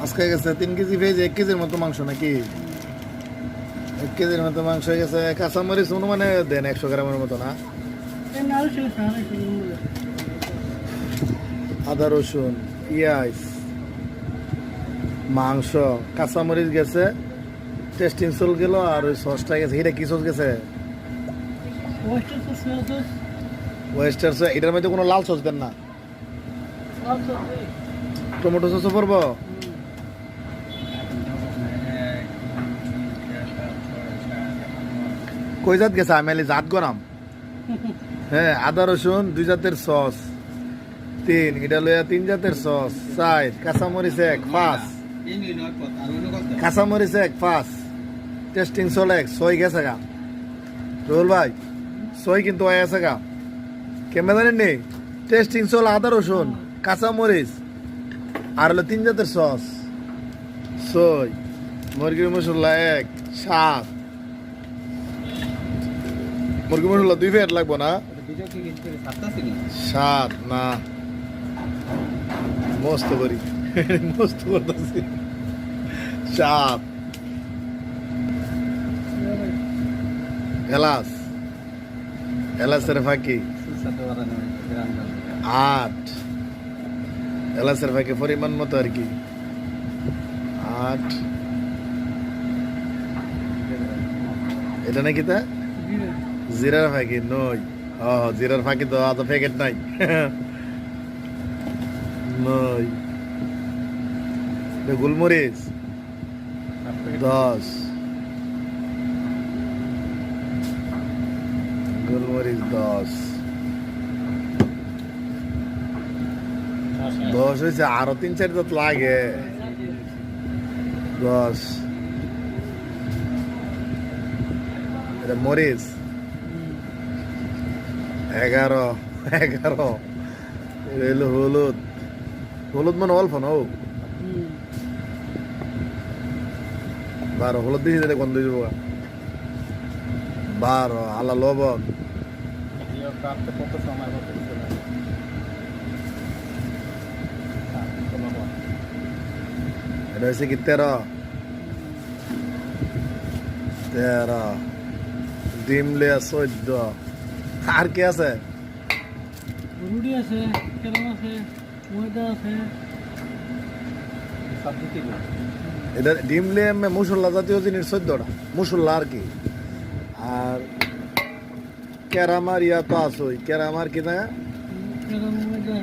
আজকে গেছে 3 কেজি পেঁয়াজ 1 কেজির মতো মাংস নাকি 1 কেজির মতো মাংস হয়ে গেছে। কাঁচামরিচ অনুমানে দেন 100 গ্রামের মতো না? আদা রসুন পেঁয়াজ মাংস কাঁচামরিচ গেছে, টেস্টিং সল গেল, আর ওই সসটা গেছে। এটা কি সস গেছে? Oyster sauce. এটার মধ্যে কোনো লাল সস দেন না? টমেটো সসও পড়বো? কই জাত গেছে? আমি আলি জাত গরম। হ্যাঁ, আদা রসুন 2 জাতের সস, 3 এটা লইয়া 3 জাতের সস, 4 কাঁচামরিচ 1 5, কাঁচামরিচ 1 5, টেস্টিং সল 1, 6 গেছে গা। রোল ভাই 6 কিন্তু হয়ে আছে গা। কেমন জানেন নি? টেস্টিং সল, আদা রসুন, কাঁচামরিচ আর হলো 3 জাতের সস, 6 মুরগির মশলা 1 7, মুরগি মশলা 2 প্যাকেট লাগবো না? 7 না মস্ত করি মস্ত করতেছি। 7 এলাচ, এলাচের ফাঁকি 8, এলাচের ফাঁকি পরিমাণ মতো আর কি 8। এটা নাকি তা জিরার ফাঁকি 9। জিরার ফাঁকি তো এত প্যাকেট নাই। 9 গোলমরিচ 10, গোলমরিচ 10 হয়েছে, আরো 3-4 জাত লাগে। 10 এটা মরিচ 11 এটা হলো হলুদ, হলুদ মানে অল্প না? 12 হলুদ দিয়েছি, গন্ধ দিব। 12 আলা লবণ, এটা হয়েছে কি 13 ডিম লেয়া 14। আর কি আছে? রুটি আছে, কেরাম আছে, ময়দা আছে। এটা ডিম লেয়া মশলা জাতীয় জিনিস 14টা মশলা আর কি। আর ক্যারামার ইয়া তো আছে, ক্যারামার কি না? কেরাম ময়দা।